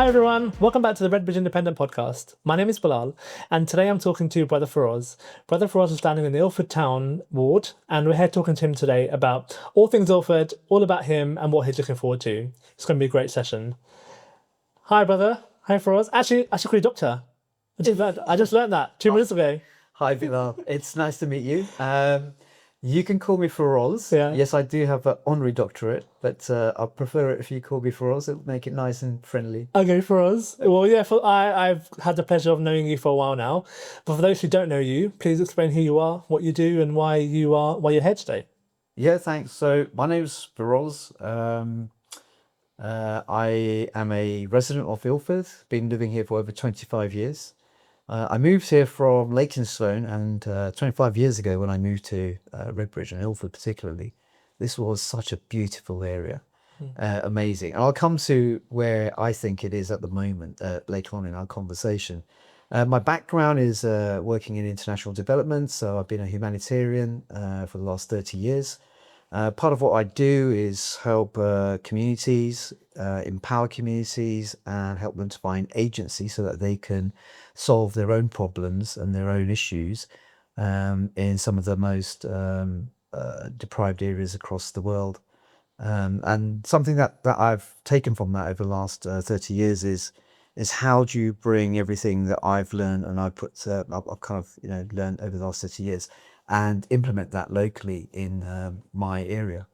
Hi everyone, welcome back to the Redbridge Independent podcast. My name is Bilal, and today I'm talking to Brother Firoz. Brother Firoz is standing in the Ilford Town ward, and we're here talking to him today about all things Ilford, all about him and what he's looking forward to. It's going to be a great session. Hi brother, hi Firoz. Actually, I should call you doctor. I just learned that 2 minutes ago. Hi, Bilal. It's nice to meet you. You can call me Firoz. Yeah. Yes, I do have an honorary doctorate, but I prefer it if you call me Firoz. It'll make it nice and friendly. Okay, Firoz. Well, yeah, I've had the pleasure of knowing you for a while now. But for those who don't know you, please explain who you are, what you do, and why you're here today. Yeah, thanks. So my name's Firoz. I am a resident of Ilford. Been living here for over 25 years. I moved here from Leytonstone, and 25 years ago when I moved to Redbridge and Ilford particularly, this was such a beautiful area. Amazing. And I'll come to where I think it is at the moment later on in our conversation. My background is working in international development, so I've been a humanitarian for the last 30 years. Part of what I do is help communities, empower communities, and help them to find agency so that they can solve their own problems and their own issues in some of the most deprived areas across the world. And something that I've taken from that over the last 30 years is how do you bring everything that I've learned and I've kind of learned over the last 30 years and implement that locally in my area.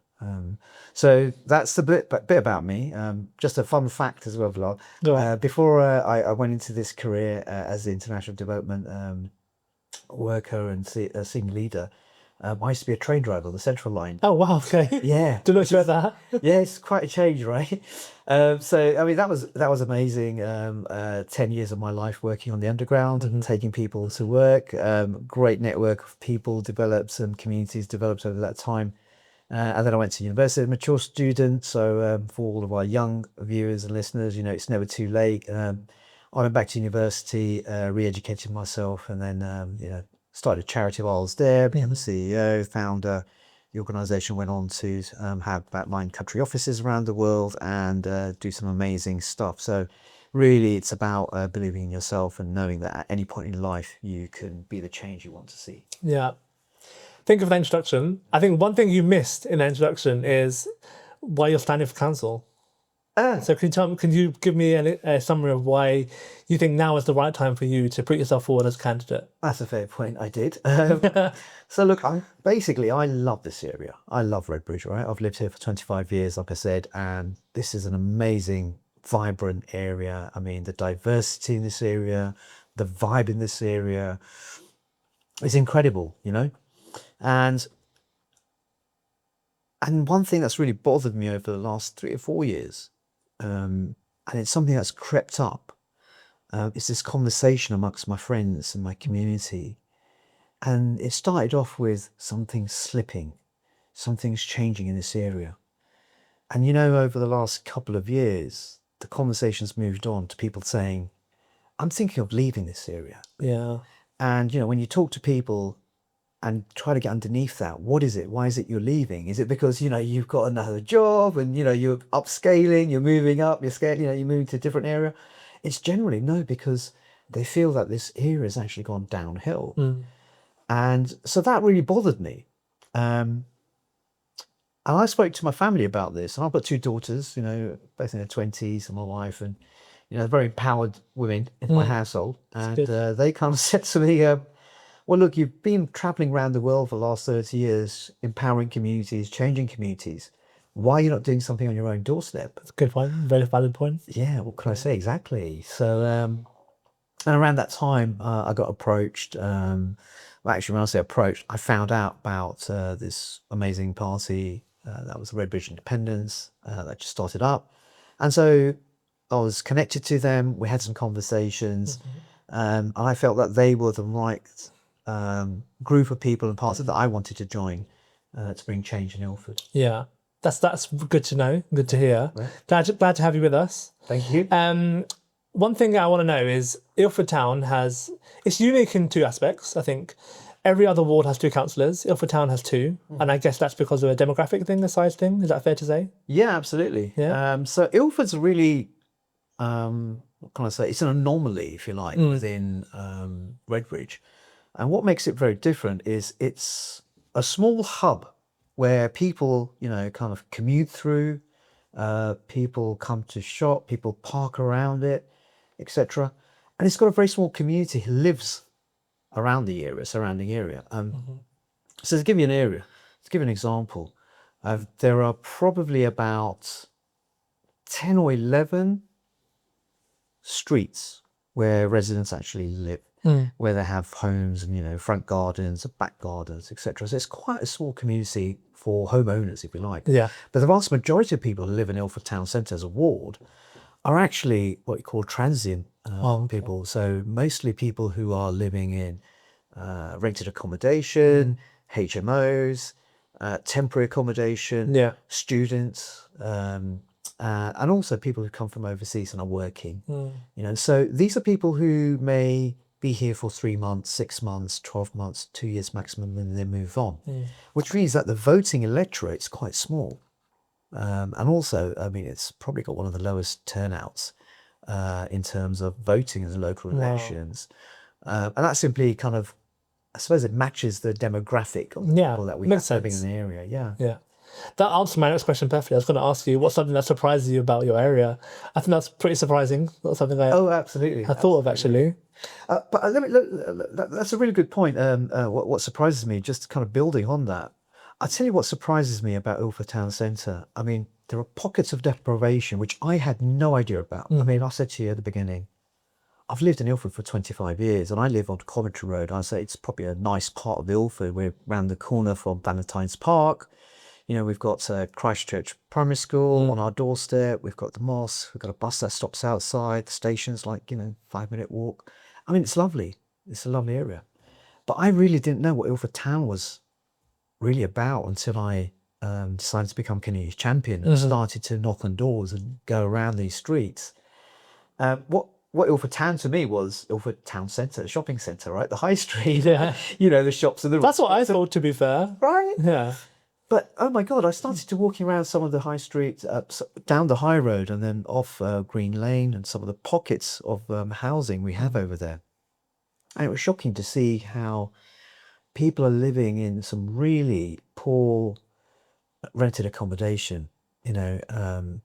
So that's a bit about me. Just a fun fact as well, Vlad. Go on. Before I went into this career as the international development worker and senior leader, I used to be a train driver on the Central Line. Oh wow, okay. Yeah. Didn't know about that. Yeah, it's quite a change, right? So I mean that was amazing. 10 years of my life working on the underground and taking people to work. Great network of people developed and communities developed over that time. And then I went to university, a mature student. So for all of our young viewers and listeners, it's never too late. I went back to university, re-educated myself, and then started a charity while I was there, became the CEO, founder. The organisation went on to have about 9 country offices around the world and do some amazing stuff. So really it's about believing in yourself and knowing that at any point in life you can be the change you want to see. Yeah. Think of the introduction. I think one thing you missed in the introduction is why you're standing for council. So can you give me a summary of why you think now is the right time for you to put yourself forward as a candidate? That's a fair point. I did. So look, I love this area. I love Redbridge, right? I've lived here for 25 years, like I said, and this is an amazing, vibrant area. I mean, the diversity in this area, the vibe in this area is incredible, And one thing that's really bothered me over the last 3 or 4 years, and it's something that's crept up, is this conversation amongst my friends and my community. And it started off with something slipping, something's changing in this area. And over the last couple of years, the conversation's moved on to people saying, I'm thinking of leaving this area. Yeah. And, when you talk to people and try to get underneath that, what is it? Why is it you're leaving? Is it because, you've got another job and, you're upscaling, you're moving up, you're scaling, you're moving to a different area? It's generally no, because they feel that this area has actually gone downhill. And so that really bothered me. And I spoke to my family about this, and I've got 2 daughters, both in their 20s, and my wife, and, very empowered women in my household. And they kind of said to me, well, look, you've been traveling around the world for the last 30 years, empowering communities, changing communities. Why are you not doing something on your own doorstep? That's a good point. Very valid point. Yeah, what can I say? Exactly. So, and around that time, I got approached. Well, actually, when I say approached, I found out about this amazing party that was Redbridge Independence that just started up. And so I was connected to them. We had some conversations. And I felt that they were the right group of people and parts that I wanted to join to bring change in Ilford. Yeah. That's good to know. Good to hear. Right. Glad to have you with us. Thank you. One thing I want to know is Ilford Town it's unique in 2 aspects. I think every other ward has 2 councillors. Ilford Town has 2. And I guess that's because of a demographic thing, a size thing. Is that fair to say? Yeah, absolutely. Yeah. So Ilford's really, what can I say? It's an anomaly, if you like, within Redbridge. And what makes it very different is it's a small hub where people, kind of commute through, people come to shop, people park around it, etc. And it's got a very small community who lives around the area, surrounding area. So to give you an example, there are probably about 10 or 11 streets where residents actually live, where they have homes and, front gardens, back gardens, etc. So it's quite a small community for homeowners, if you like. Yeah. But the vast majority of people who live in Ilford Town Centre as a ward are actually what you call transient people. So mostly people who are living in rented accommodation, HMOs, temporary accommodation, students, and also people who come from overseas and are working. So these are people who may be here for 3 months, 6 months, 12 months, 2 years maximum, and then move on, which means that the voting electorate is quite small. And also, I mean, it's probably got one of the lowest turnouts in terms of voting in the local elections. And that simply kind of, I suppose it matches the demographic of the people that we have living in the area. Yeah. That answers my next question perfectly. I was going to ask you, what's something that surprises you about your area? I think that's pretty surprising. Not something absolutely. I thought of, actually. But that's a really good point. What surprises me, just kind of building on that, I'll tell you what surprises me about Ilford Town Centre. I mean, there are pockets of deprivation, which I had no idea about. I mean, I said to you at the beginning, I've lived in Ilford for 25 years and I live on Coventry Road. I say it's probably a nice part of Ilford. We're round the corner from Valentine's Park. We've got Christchurch Primary School on our doorstep. We've got the mosque. We've got a bus that stops outside. The station's like, 5-minute walk. I mean, it's lovely. It's a lovely area. But I really didn't know what Ilford Town was really about until I decided to become community champion and started to knock on doors and go around these streets. What Ilford Town to me was Ilford Town Centre, shopping centre, right? The high street, the shops and the... That's what I thought, to be fair. Right? Yeah. But, oh my God, I started to walking around some of the high streets, down the high road and then off Green Lane and some of the pockets of housing we have over there. And it was shocking to see how people are living in some really poor rented accommodation. Some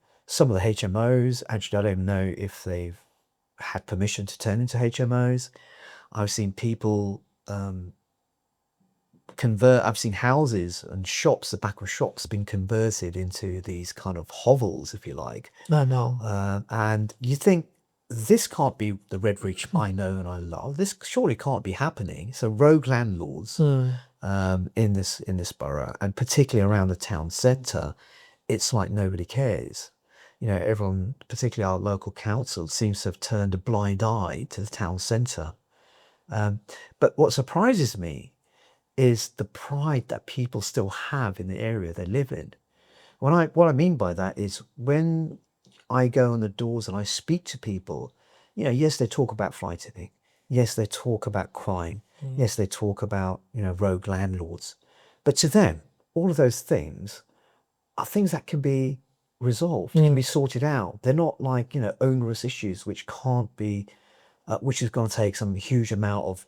of the HMOs, actually, I don't know if they've had permission to turn into HMOs. I've seen people I've seen houses and shops, the back of shops being converted into these kind of hovels, if you like. No. And you think, this can't be the Redbridge I know and I love. This surely can't be happening. So rogue landlords in this borough, and particularly around the town centre, it's like nobody cares. Everyone, particularly our local council, seems to have turned a blind eye to the town centre. But what surprises me is the pride that people still have in the area they live in. What I mean by that is when I go on the doors and I speak to people, yes, they talk about fly tipping. Yes, they talk about crime. Yes, they talk about, rogue landlords. But to them, all of those things are things that can be resolved, can be sorted out. They're not like, onerous issues which can't be, which is going to take some huge amount of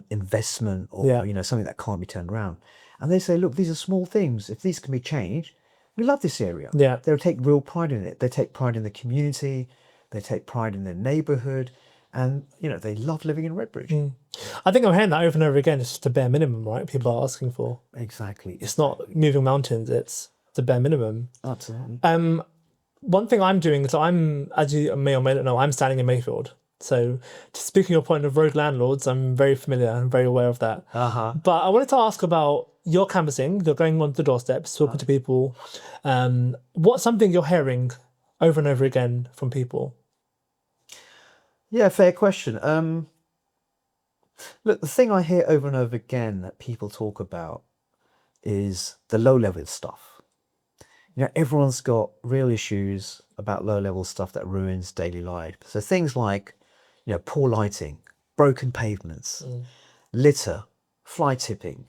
investment or, something that can't be turned around. And they say, look, these are small things. If these can be changed, we love this area. Yeah. They'll take real pride in it. They take pride in the community. They take pride in their neighbourhood. And, they love living in Redbridge. I think I'm hearing that over and over again. It's just a bare minimum, right? People are asking for. Exactly. It's not moving mountains. It's the bare minimum. Absolutely. One thing I'm doing is as you may or may not know, I'm standing in Mayfield. So to speak on your point of rogue landlords, I'm very familiar and very aware of that. But I wanted to ask about your canvassing. You're going on the doorsteps, talking to people. What's something you're hearing over and over again from people? Yeah, fair question. Look, the thing I hear over and over again that people talk about is the low-level stuff. Everyone's got real issues about low-level stuff that ruins daily life. So things like, poor lighting, broken pavements, litter, fly tipping,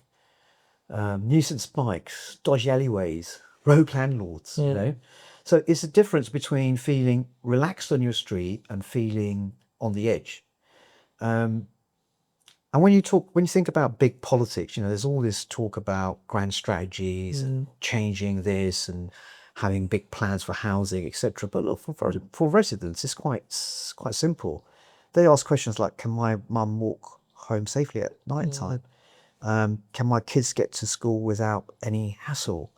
nuisance bikes, dodgy alleyways, rogue landlords, So it's a difference between feeling relaxed on your street and feeling on the edge. And when you think about big politics, there's all this talk about grand strategies and changing this and having big plans for housing, etc. But look, for residents, it's quite simple. They ask questions like, can my mum walk home safely at night time? Can my kids get to school without any hassle?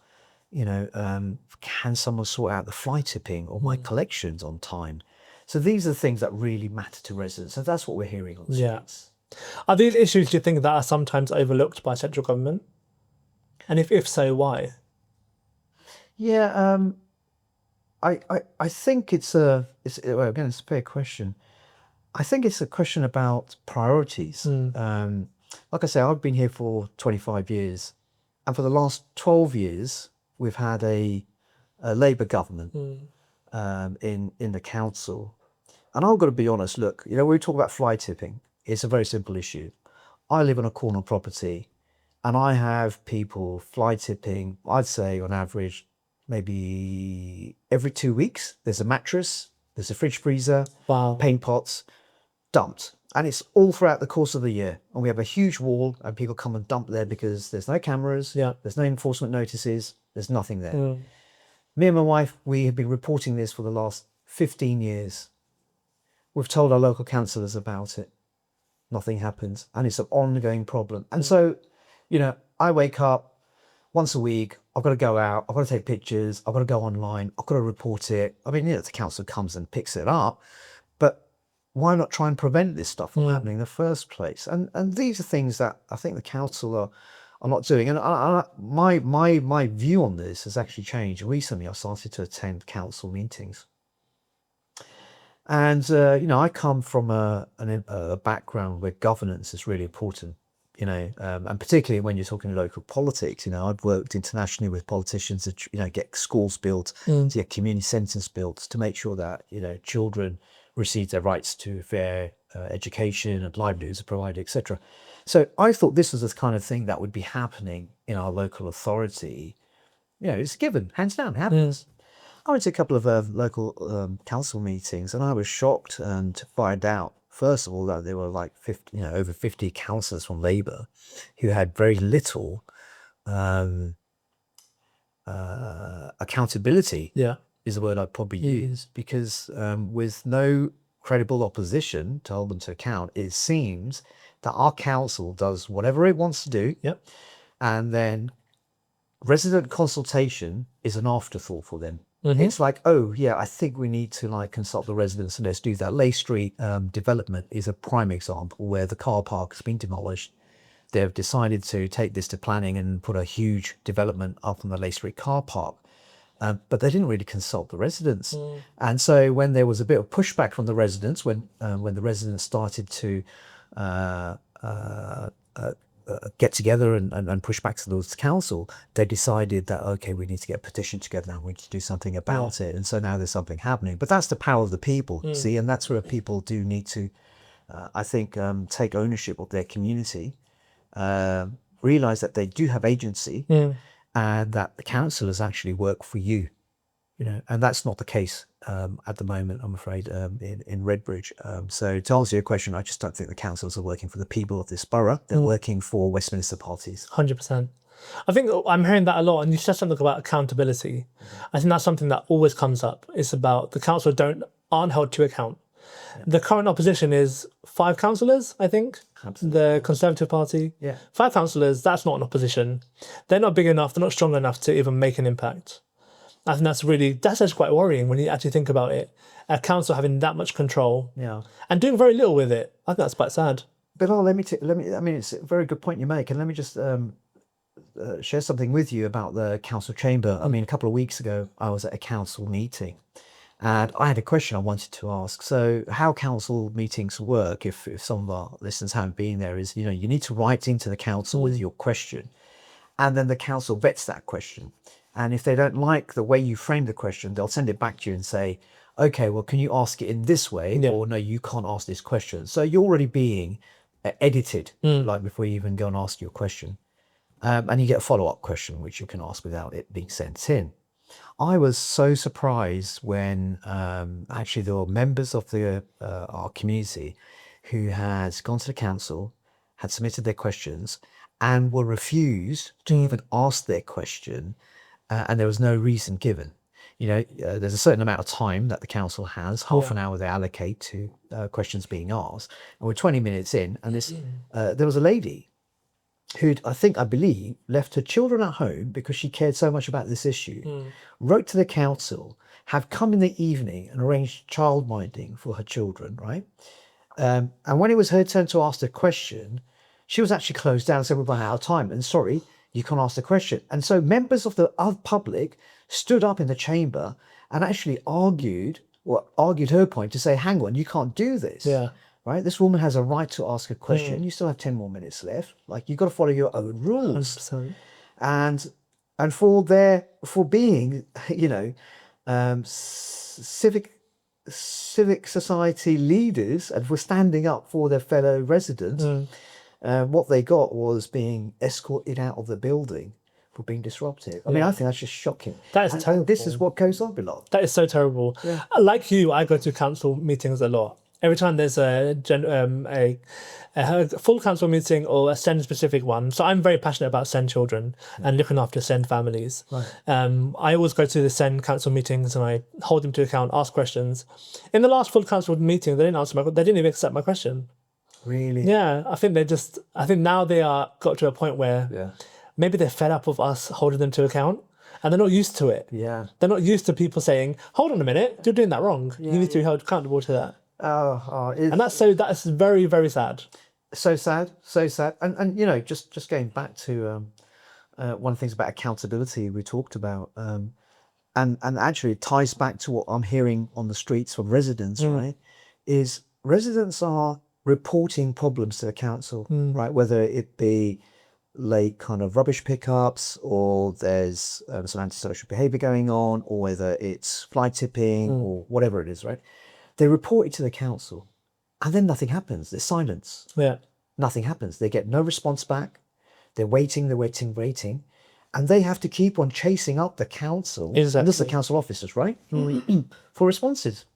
Can someone sort out the fly tipping or my collections on time? So these are the things that really matter to residents. So that's what we're hearing on the streets. Are these issues, do you think, that are sometimes overlooked by central government? And if so, why? Yeah, I think well, again, it's a fair question. I think it's a question about priorities. Like I say, I've been here for 25 years, and for the last 12 years, we've had a Labour government in the council. And I've got to be honest, look, when we talk about fly tipping, it's a very simple issue. I live on a corner property and I have people fly tipping, I'd say on average, maybe every 2 weeks. There's a mattress, there's a fridge freezer, paint pots, dumped. And it's all throughout the course of the year. And we have a huge wall and people come and dump there because there's no cameras, there's no enforcement notices, there's nothing there. Me and my wife, we have been reporting this for the last 15 years. We've told our local councillors about it. Nothing happens. And it's an ongoing problem. And so, I wake up once a week. I've got to go out. I've got to take pictures. I've got to go online. I've got to report it. I mean, the council comes and picks it up. But why not try and prevent this stuff from happening in the first place? And these are things that I think the council are not doing. And my view on this has actually changed. Recently, I started to attend council meetings. And, I come from a background where governance is really important, and particularly when you're talking local politics. I've worked internationally with politicians to, get schools built, to get community centres built, to make sure that, children receive their rights to fair education and livelihoods are provided, etc. So I thought this was the kind of thing that would be happening in our local authority. It's given, hands down, happens. I went to a couple of local council meetings and I was shocked and to find out, first of all, that there were like over 50 councillors from Labour who had very little accountability, is the word I'd probably use, because with no credible opposition to hold them to account, it seems that our council does whatever it wants to do, and then resident consultation is an afterthought for them. It's like, oh yeah, I think we need to consult the residents and let's do that. Leigh Street development is a prime example where the car park has been demolished. They've decided to take this to planning and put a huge development up on the Leigh Street car park. But they didn't really consult the residents. And so when there was a bit of pushback from the residents, when the residents started to get together and push back to the council, they decided that, okay, we need to get a petition together now, we need to do something about it. And so now there's something happening. But that's the power of the people, see, and that's where people do need to, I think, take ownership of their community, realize that they do have agency, and that the councillors actually work for you, and that's not the case at the moment, I'm afraid, in Redbridge. So to answer your question, I just don't think the councils are working for the people of this borough. They're working for Westminster parties. 100%. I think I'm hearing that a lot, and you said something about accountability. I think that's something that always comes up. It's about the council aren't held to account. The current opposition is 5 councillors, I think. Absolutely. The Conservative Party. 5 councillors, that's not an opposition. They're not big enough, they're not strong enough to even make an impact. I think that's actually quite worrying when you actually think about it. A council having that much control and doing very little with it. I think that's quite sad. Bilal, I mean, it's a very good point you make. And let me just share something with you about the council chamber. I mean, a couple of weeks ago, I was at a council meeting and I had a question I wanted to ask. So how council meetings work, if some of our listeners haven't been there, is, you need to write into the council with your question. And then the council vets that question. And if they don't like the way you frame the question, they'll send it back to you and say, okay, well, can you ask it in this way? Or no, you can't ask this question. So you're already being edited, before you even go and ask your question. And you get a follow-up question, which you can ask without it being sent in. I was so surprised when actually there were members of our community who had gone to the council, had submitted their questions, and were refused to even ask their question, and there was no reason given. There's a certain amount of time that the council has, half an hour they allocate to questions being asked, and we're 20 minutes in, and there was a lady who'd, I believe, left her children at home because she cared so much about this issue, wrote to the council, have come in the evening and arranged childminding for her children, right? And when it was her turn to ask the question, she was actually closed down and said, we've run out of time, and sorry, you can't ask the question. And so members of the public stood up in the chamber and actually argued her point to say, hang on, you can't do this. Yeah. Right? This woman has a right to ask a question. You still have 10 more minutes left. Like, you've got to follow your own rules. 100%. And for being, civic society leaders and for standing up for their fellow residents, what they got was being escorted out of the building for being disruptive. I mean, I think that's just shocking. That is terrible. This is what goes on, Bilal. That is so terrible. Yeah. Like you, I go to council meetings a lot. Every time there's a full council meeting or a SEND specific one, so I'm very passionate about SEND children and looking after SEND families. Right. I always go to the SEND council meetings and I hold them to account, ask questions. In the last full council meeting, they didn't even accept my question. Really? Yeah, I think now they are got to a point where maybe they're fed up of us holding them to account. And they're not used to it. Yeah. They're not used to people saying, hold on a minute, you're doing that wrong. You need to be held accountable to that. And that's very, very sad. So sad. And just going back to one of the things about accountability we talked about, and actually it ties back to what I'm hearing on the streets from residents, right? Is residents are reporting problems to the council, right? Whether it be late kind of rubbish pickups, or there's some antisocial behaviour going on, or whether it's fly tipping or whatever it is, right? They report it to the council, and then nothing happens. There's silence. Yeah. Nothing happens. They get no response back. They're waiting, and they have to keep on chasing up the council. Exactly. And this is the council officers, right? For responses.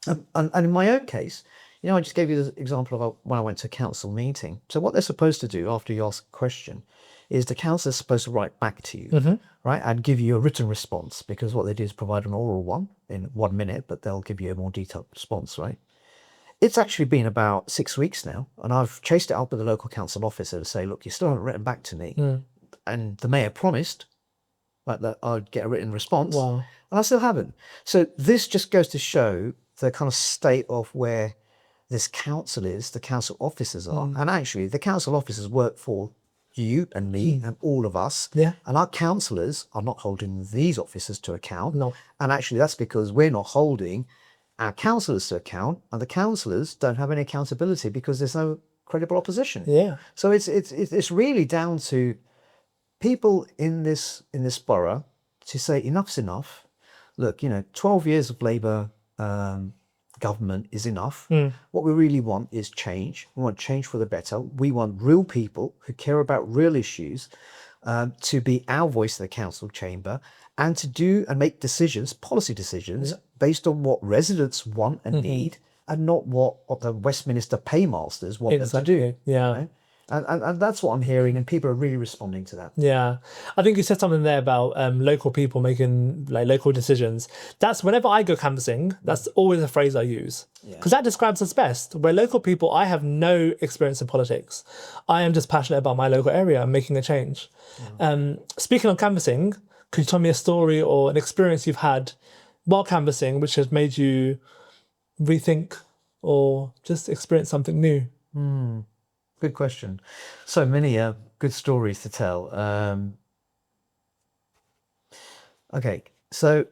And in my own case, I just gave you the example of when I went to a council meeting. So what they're supposed to do after you ask a question is the council is supposed to write back to you, right, and give you a written response, because what they do is provide an oral one in 1 minute, but they'll give you a more detailed response, right? It's actually been about 6 weeks now, and I've chased it up with the local council officer to say, look, you still haven't written back to me. And the mayor promised that I'd get a written response, and I still haven't. So this just goes to show the kind of state of where this council is, the council officers are. And actually, the council officers work for you and me and all of us. Yeah. And our councillors are not holding these officers to account. No. And actually, that's because we're not holding our councillors to account, and the councillors don't have any accountability because there's no credible opposition. Yeah. So it's really down to people in this borough to say enough's enough. Look, 12 years of Labour government is enough. What we really want is change. We want change for the better. We want real people who care about real issues to be our voice in the council chamber, and to do and make decisions, policy decisions, based on what residents want and need, and not what the Westminster paymasters want them to do. Yeah. Right? And that's what I'm hearing, and people are really responding to that. Yeah, I think you said something there about local people making local decisions. That's whenever I go canvassing, that's always a phrase I use, because that describes us best. We're local people. I have no experience in politics. I am just passionate about my local area and making a change. Speaking of canvassing, could you tell me a story or an experience you've had while canvassing which has made you rethink or just experience something new? Good question. So many good stories to tell. Okay, so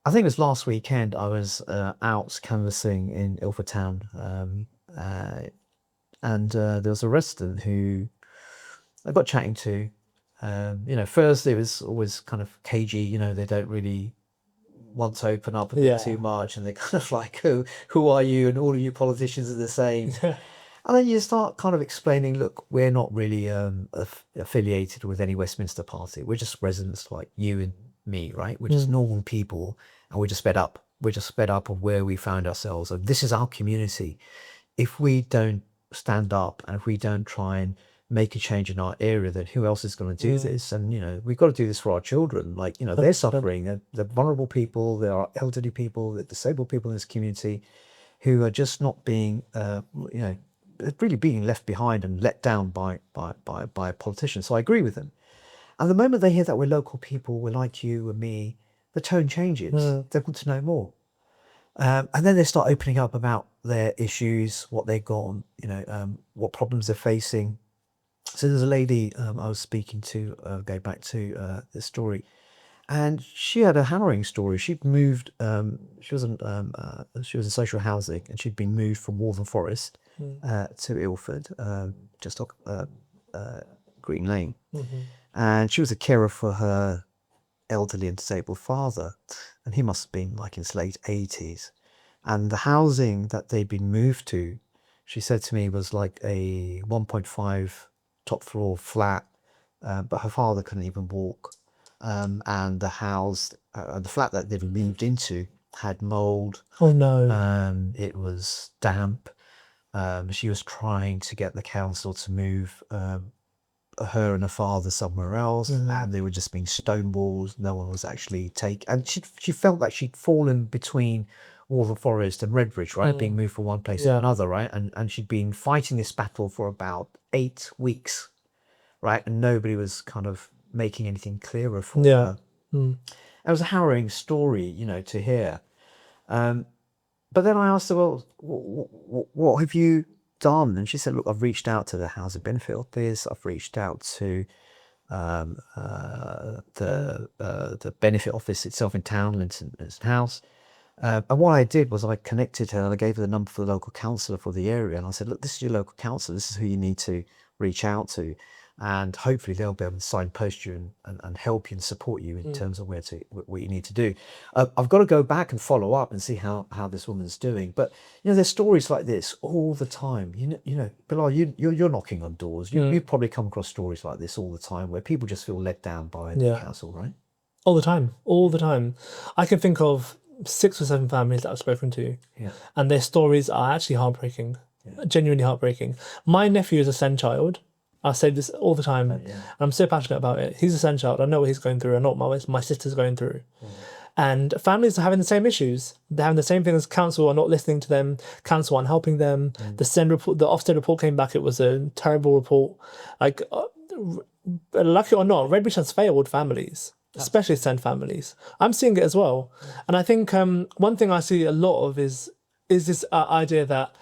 I think it was last weekend I was out canvassing in Ilford Town, and there was a resident who I got chatting to. First it was always kind of cagey. They don't really want to open up a bit too much, and they're kind of like, who are you? And all of you politicians are the same. And then you start kind of explaining, look, we're not really affiliated with any Westminster party. We're just residents like you and me, right? We're just normal people, and we're just fed up. We're just fed up of where we found ourselves. And this is our community. If we don't stand up and if we don't try and make a change in our area, then who else is going to do this? And, we've got to do this for our children. Like, they're suffering. They're vulnerable people. There are elderly people, the disabled people in this community who are just not being, really being left behind and let down by politicians. So I agree with them. And the moment they hear that we're local people, we're like you and me, the tone changes. They want to know more. And then they start opening up about their issues, what they've got, what problems they're facing. So there's a lady I was speaking to, going back to this story, and she had a harrowing story. She'd moved, she was in social housing, and she'd been moved from Waltham Forest to Ilford, just off Green Lane. And she was a carer for her elderly and disabled father, and he must have been like in his late 80s. And the housing that they'd been moved to, she said to me, was like a 1.5 top floor flat, but her father couldn't even walk. And the flat that they'd moved into had mold. Oh no. It was damp. She was trying to get the council to move her and her father somewhere else, and they were just being stonewalled. No one was actually and she felt like she'd fallen between Waltham Forest and Redbridge, right? Being moved from one place to another, right? And she'd been fighting this battle for about 8 weeks, right? And nobody was kind of making anything clearer for her. It was a harrowing story, to hear. But then I asked her, well, what have you done? And she said, look, I've reached out to the Housing Benefit Office. I've reached out to the benefit office itself in town, Linton House. And what I did was I connected her and I gave her the number for the local councillor for the area. And I said, look, this is your local councillor. This is who you need to reach out to. And hopefully they'll be able to signpost you and help you and support you in terms of what you need to do. I've got to go back and follow up and see how this woman's doing. But there's stories like this all the time. Bilal, you're knocking on doors. You've probably come across stories like this all the time where people just feel let down by the council, right? All the time. I can think of 6 or 7 families that I've spoken to, and their stories are actually heartbreaking, genuinely heartbreaking. My nephew is a SEND child. I say this all the time, and I'm so passionate about it. He's a SEND child. I know what he's going through. I know what my sister's going through. And families are having the same issues. They're having the same thing as council are not listening to them. Council aren't helping them. The SEND report, the Ofsted report came back. It was a terrible report. Like, lucky or not, Redbridge has failed families, especially SEND families. I'm seeing it as well. And I think one thing I see a lot of is this idea that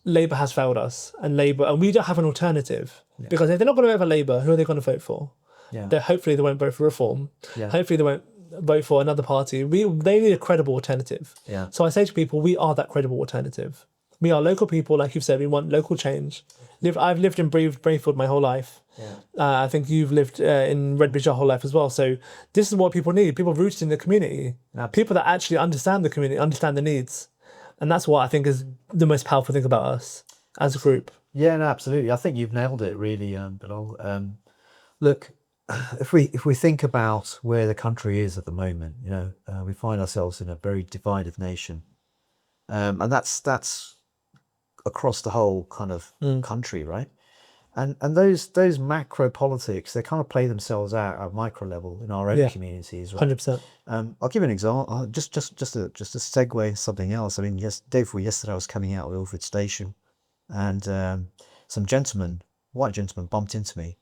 Labour has failed us, and we don't have an alternative. Because if they're not going to vote for Labour, who are they going to vote for? Hopefully they won't vote for Reform. Hopefully they won't vote for another party. They need a credible alternative. So I say to people, we are that credible alternative. We are local people, like you've said. We want local change. I've lived in Brayfield my whole life. I think you've lived in Redbridge your whole life as well. So this is what people need. People rooted in the community. People that actually understand the community, understand the needs. And that's what I think is the most powerful thing about us as a group. Yeah, no, absolutely. I think you've nailed it, really, Bilal. Look, if we think about where the country is at the moment, we find ourselves in a very divided nation, and that's across the whole kind of country, right? And those macro politics, they kind of play themselves out at micro level in our own communities, right? 100%. I'll give you an example. Just a segue into something else. I mean, day before yesterday, I was coming out of Ilford Station, and some white gentleman, bumped into me,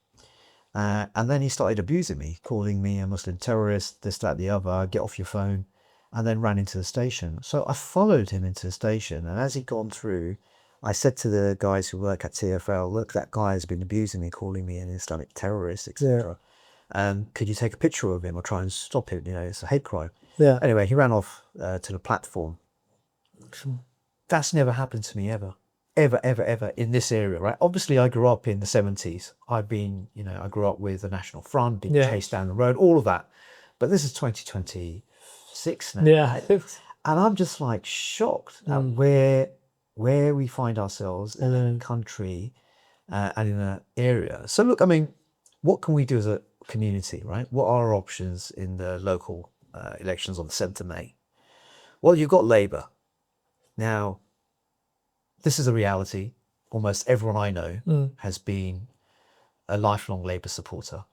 and then he started abusing me, calling me a Muslim terrorist, this, that, the other. Get off your phone, and then ran into the station. So I followed him into the station, and as he'd gone through, I said to the guys who work at TfL, look, that guy has been abusing me, calling me an Islamic terrorist, etc. Could you take a picture of him or try and stop him? It's a hate crime. Anyway, he ran off to the platform. That's never happened to me ever in this area, right? Obviously, I grew up in the 70s. I grew up with the National Front, being chased down the road, all of that. But this is 2026 now. And I'm just like shocked at where we find ourselves in a country and in an area. So look, I mean, what can we do community, right? What are our options in the local elections on the 7th of May? Well, you've got Labour. Now, this is a reality. Almost everyone I know has been a lifelong Labour supporter.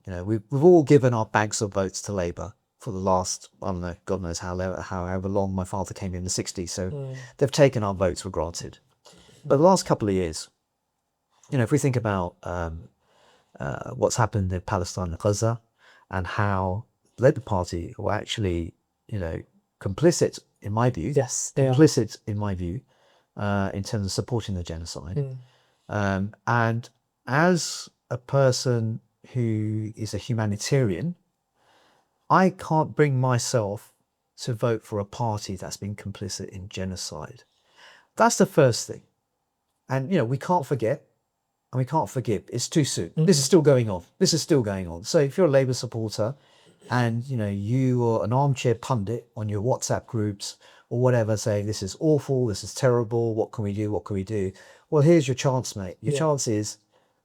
You know, we've all given our bags of votes to Labour for the last, I don't know, God knows however long. My father came in the 60s, so they've taken our votes for granted. But the last couple of years, you know, if we think about what's happened in Palestine and Gaza, and how the Labour Party were actually, you know, complicit, in my view, Yes, they are. complicit in my view, in terms of supporting the genocide. And as a person who is a humanitarian, I can't bring myself to vote for a party that's been complicit in genocide. That's the first thing. And, you know, we can't forget and we can't forgive. It's too soon. This is still going on. This is still going on. So if you're a Labour supporter and, you know, you are an armchair pundit on your WhatsApp groups or whatever, saying this is awful, this is terrible, what can we do, what can we do? Well, here's your chance, mate. Your chance is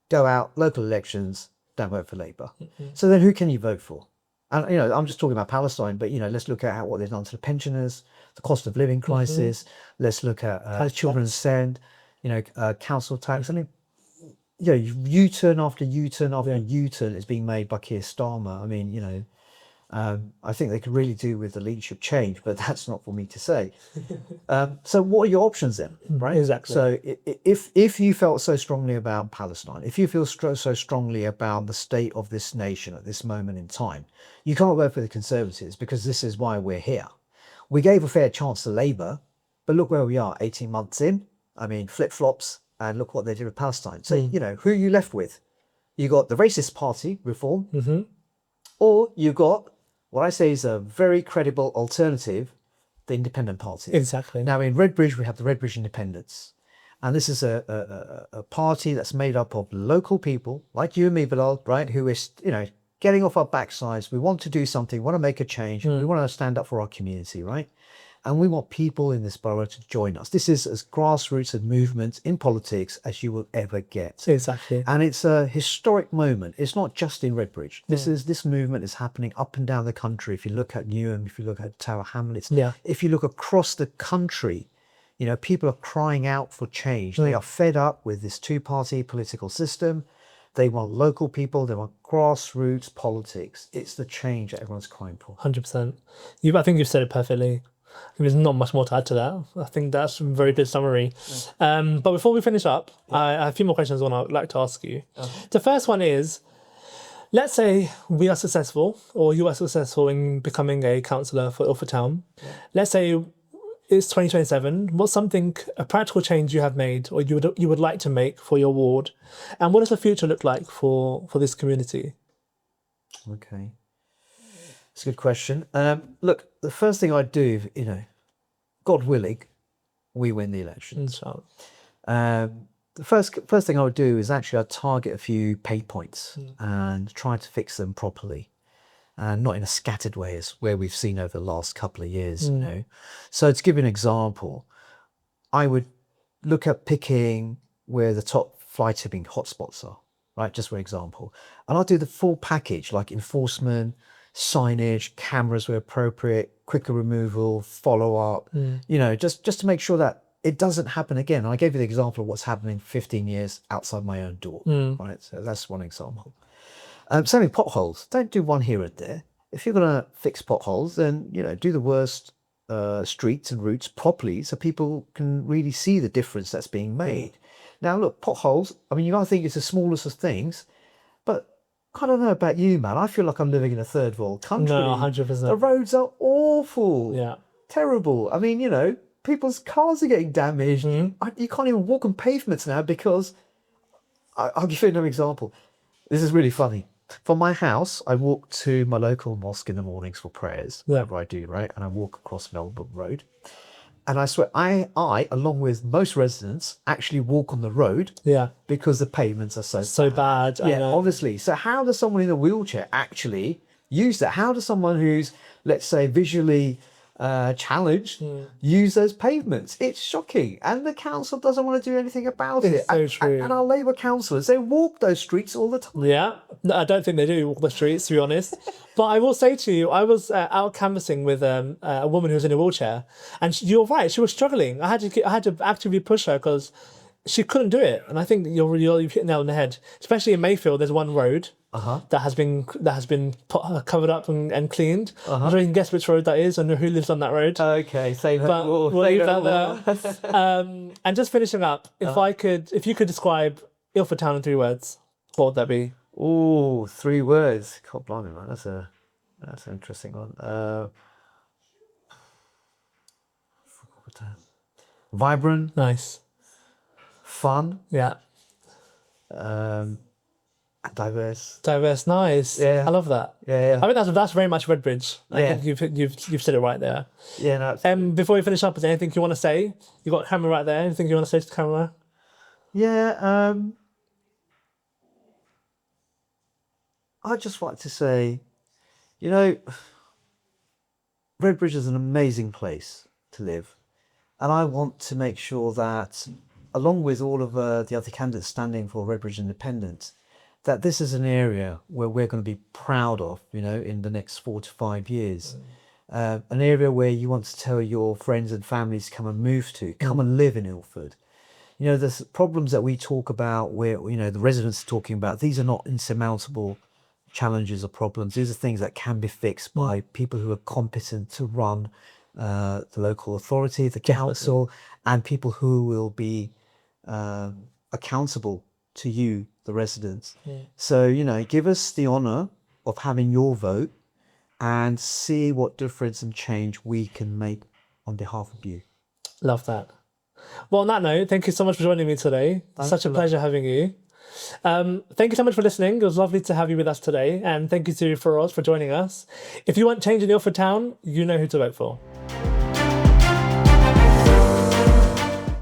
go out, local elections, don't vote for Labour. So then who can you vote for? And, you know, I'm just talking about Palestine, but, you know, let's look at what they've done to the pensioners, the cost of living crisis. Let's look at children's send, you know, council tax. I mean, you know, U-turn after U-turn after U-turn is being made by Keir Starmer. I mean, you know, I think they could really do with the leadership change, but that's not for me to say. So what are your options then, right? Exactly. So if you felt so strongly about Palestine, if you feel so strongly about the state of this nation at this moment in time, you can't vote for the Conservatives because this is why we're here. We gave a fair chance to Labour, but look where we are 18 months in. I mean, flip-flops, and look what they did with Palestine. So, you know, who are you left with? You got the racist party, Reform, or you got what I say is a very credible alternative, the Independent Party. Exactly. Now, in Redbridge, we have the Redbridge Independents. And this is a party that's made up of local people, like you and me, Bilal, right, who is, you know, getting off our backsides. We want to do something, we want to make a change. We want to stand up for our community, right? And we want people in this borough to join us. This is as grassroots a movement in politics as you will ever get. Exactly. And it's a historic moment. It's not just in Redbridge. This movement is happening up and down the country. If you look at Newham, if you look at Tower Hamlets, if you look across the country, you know, people are crying out for change. They are fed up with this two-party political system. They want local people. They want grassroots politics. It's the change that everyone's crying for. 100%. I think you've said it perfectly. There's not much more to add to that. I think that's a very good summary. But before we finish up, I have a few more questions I'd like to ask you. The first one is, let's say we are successful, or you are successful in becoming a councillor for Ilford Town. Let's say it's 2027. What's a practical change you have made, or you would like to make for your ward? And what does the future look like for this community? Okay. It's a good question. Look, the first thing I'd do, you know, God willing, we win the election. Inshallah. The first thing I would do is actually I'd target a few pain points and try to fix them properly, and not in a scattered way as where we've seen over the last couple of years. You know, so to give you an example, I would look at picking where the top fly tipping hotspots are, right? Just for example, and I'll do the full package, like enforcement, signage, cameras where appropriate, quicker removal, follow-up, you know, just to make sure that it doesn't happen again. I gave you the example of what's happening 15 years outside my own door, right? So that's one example. Same with potholes. Don't do one here and there. If you're going to fix potholes, then, you know, do the worst streets and routes properly so people can really see the difference that's being made. Now, look, potholes, I mean, you might think it's the smallest of things, but I don't know about you, man. I feel like I'm living in a third world country. No, 100%. The roads are awful. Yeah. Terrible. I mean, you know, people's cars are getting damaged. You can't even walk on pavements now because... I'll give you another example. This is really funny. From my house, I walk to my local mosque in the mornings for prayers, whatever I do, right? And I walk across Melbourne Road. And I swear, I, along with most residents, actually walk on the road because the pavements are so bad. Yeah, obviously. So how does someone in a wheelchair actually use that? How does someone who's, let's say, visually challenged use those pavements? It's shocking. And the council doesn't want to do anything about it. So true. And our Labour councillors, they walk those streets all the time. Yeah, No, I don't think they do walk the streets, to be honest. But I will say to you, I was out canvassing with a woman who was in a wheelchair, and you're right, she was struggling. I had to actively push her because she couldn't do it. And I think you've hit the nail on the head. Especially in Mayfield, there's one road that has been covered up and cleaned. I'm sure you can guess which road that is and who lives on that road. Okay, say that. But we'll leave that there. And just finishing up, if you could describe Ilford Town in 3 words, what would that be? Oh, 3 words. God blimey, man. That's an interesting one. Vibrant, Nice. fun, Yeah. and diverse. Diverse. Nice. Yeah. I love that. Yeah, I think that's very much Redbridge. I Yeah. think you've said it right there. yeah. No, it's- Before we finish up, is there anything you want to say? You got a camera right there. Anything you want to say to the camera? yeah. I'd just like to say, you know, Redbridge is an amazing place to live, and I want to make sure that, along with all of the other candidates standing for Redbridge Independent, that this is an area where we're going to be proud of, in the next 4 to 5 years. An area where you want to tell your friends and families to come and move to, come and live in Ilford. There's problems that we talk about where, the residents are talking about. These are not insurmountable challenges or problems. These are things that can be fixed by people who are competent to run the local authority, the council, and people who will be accountable to you, the residents. So, give us the honour of having your vote and see what difference and change we can make on behalf of you. Love that. Well, on that note, thank you so much for joining me today. Such a pleasure having you. Thank you so much for listening. It was lovely to have you with us today. And thank you to Firoz for joining us. If you want change in Ilford Town, you know who to vote for.